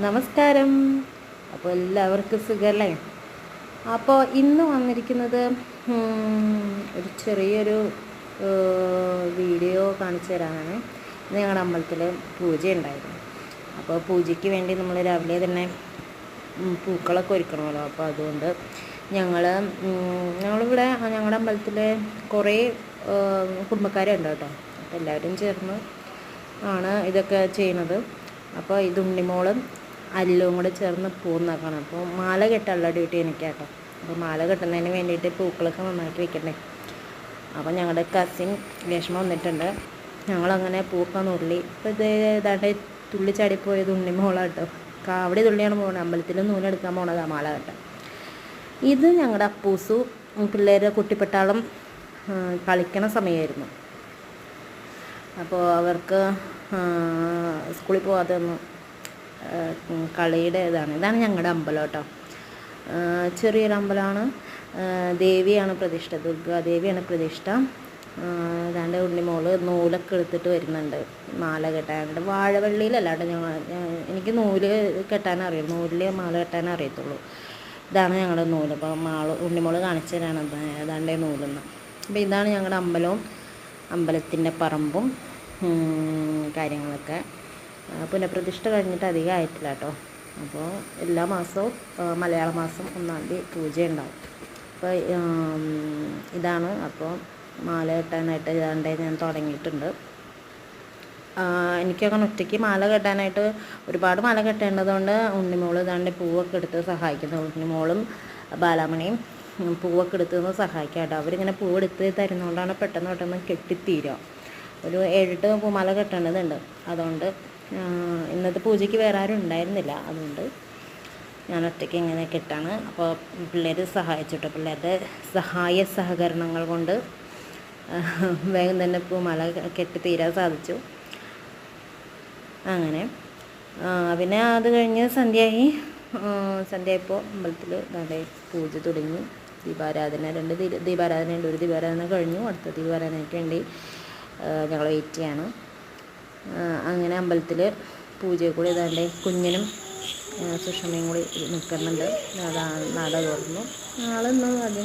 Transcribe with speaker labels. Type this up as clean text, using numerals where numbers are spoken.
Speaker 1: നമസ്കാരം. അപ്പോൾ എല്ലാവർക്കും സുഖമല്ലേ? അപ്പോൾ ഇന്ന് വന്നിരിക്കുന്നത് ഒരു ചെറിയൊരു വീഡിയോ കാണിച്ചു തരാനാണ്. ഇന്ന് ഞങ്ങളുടെ അമ്പലത്തിൽ പൂജ ഉണ്ടായിരുന്നു. അപ്പോൾ പൂജയ്ക്ക് വേണ്ടി നമ്മൾ രാവിലെ തന്നെ പൂക്കളൊക്കെ ഒരുക്കണമല്ലോ. അപ്പോൾ അതുകൊണ്ട് ഞങ്ങളിവിടെ ഞങ്ങളുടെ അമ്പലത്തിൽ കുറേ കുടുംബക്കാരുണ്ട് കേട്ടോ. അപ്പോൾ എല്ലാവരും ചേർന്ന് ആണ് ഇതൊക്കെ ചെയ്യുന്നത്. അപ്പോൾ ഇത് ഉണ്ണിമോളും അല്ലും കൂടെ ചേർന്ന് പൂന്നാക്കണം. അപ്പോൾ മാല കെട്ടാനുള്ള ഡ്യൂട്ടി എനിക്കാട്ടോ. അപ്പോൾ മാല കെട്ടുന്നതിന് വേണ്ടിയിട്ട് പൂക്കളൊക്കെ നന്നായിട്ട് വെക്കണ്ടേ. അപ്പോൾ ഞങ്ങളുടെ കസിൻ രേഷ്മ വന്നിട്ടുണ്ട്. ഞങ്ങളങ്ങനെ പൂക്ക നുള്ളി. ഇപ്പോൾ ഏതാണ്ട് തുള്ളി ചാടിപ്പോയത് ഉണ്ണിമോളാട്ടോ. കാവടി തുള്ളിയാണ് പോകുന്നത്. അമ്പലത്തിൽ നൂലെടുക്കാൻ പോണതാണ് മാല കെട്ടാൻ. ഇത് ഞങ്ങളുടെ അപ്പൂസു പിള്ളേരെ കുട്ടിപ്പട്ടാളം കളിക്കണ സമയമായിരുന്നു. അപ്പോൾ അവർക്ക് സ്കൂളിൽ പോകാതെ ഒന്ന് കളിയുടെ ഇതാണ് ഞങ്ങളുടെ അമ്പലം കേട്ടോ. ചെറിയൊരു അമ്പലമാണ്. ദേവിയാണ് പ്രതിഷ്ഠ, ദുർഗാദേവിയാണ് പ്രതിഷ്ഠ. അതാണ്ട് ഉണ്ണിമോള് നൂലൊക്കെ എടുത്തിട്ട് വരുന്നുണ്ട് മാല കെട്ടാനുണ്ട്. വാഴവള്ളിയിലല്ലാണ്ട് എനിക്ക് നൂല് കെട്ടാനറിയാം, നൂലിൽ മാല കെട്ടാൻ അറിയത്തുള്ളൂ. ഇതാണ് ഞങ്ങളുടെ നൂല്. അപ്പോൾ ഉണ്ണിമോള് കാണിച്ചു തരാണ് അതാണ്ടേ നൂലെന്ന്. അപ്പോൾ ഇതാണ് ഞങ്ങളുടെ അമ്പലവും അമ്പലത്തിൻ്റെ പറമ്പും കാര്യങ്ങളൊക്കെ. പുനഃപ്രതിഷ്ഠ കഴിഞ്ഞിട്ട് അധികം ആയിട്ടില്ല കേട്ടോ. അപ്പോൾ എല്ലാ മാസവും മലയാള മാസം 1-ാം തീയതി പൂജ ഉണ്ടാവും. അപ്പോൾ ഇതാണ്. അപ്പോൾ മാല കെട്ടാനായിട്ട് ഇതാണ്ട് ഞാൻ തുടങ്ങിയിട്ടുണ്ട്. എനിക്കങ്ങനെ ഒറ്റയ്ക്ക് മാല കെട്ടാനായിട്ട് ഒരുപാട് മാല കെട്ടേണ്ടതുകൊണ്ട് ഉണ്ണിമോൾ ഇതാണ്ട് പൂവൊക്കെ എടുത്ത് സഹായിക്കുന്നു. ഉണ്ണിമോളും ബാലാമണിയും പൂവൊക്കെ എടുത്ത് സഹായിക്കാം കേട്ടോ. അവരിങ്ങനെ പൂവെടുത്ത് തരുന്നതുകൊണ്ടാണ് പെട്ടെന്ന് കെട്ടിത്തീരുക. ഒരു 7-8 പൂമാല കെട്ടേണ്ടതുണ്ട്. അതുകൊണ്ട് ഇന്നത്തെ പൂജയ്ക്ക് വേറെ ആരും ഉണ്ടായിരുന്നില്ല. അതുകൊണ്ട് ഞാൻ ഒറ്റയ്ക്ക് ഇങ്ങനെ കെട്ടാണ്. അപ്പോൾ പിള്ളേർ സഹായിച്ചിട്ടോ. പിള്ളേരുടെ സഹായ സഹകരണങ്ങൾ കൊണ്ട് വേഗം തന്നെ പൂമാല കെട്ടി തീരാൻ സാധിച്ചു. അങ്ങനെ പിന്നെ അത് കഴിഞ്ഞ് സന്ധ്യയായപ്പോൾ അമ്പലത്തിൽ നല്ല പൂജ തുടങ്ങി. ദീപാരാധന 2 ദീപാരാധനയുണ്ട്. ഒരു ദീപാരാധന കഴിഞ്ഞു. അടുത്ത ദീപാരാധനയ്ക്ക് വേണ്ടി ഞങ്ങൾ വെയിറ്റ് ചെയ്യാണ്. അങ്ങനെ അമ്പലത്തിൽ പൂജയെ കൂടി ഇതാണ്ട് കുഞ്ഞിനും സുഷമയും കൂടി നിൽക്കുന്നുണ്ട്. നാളെ തുറന്നു. നാളെ അധികം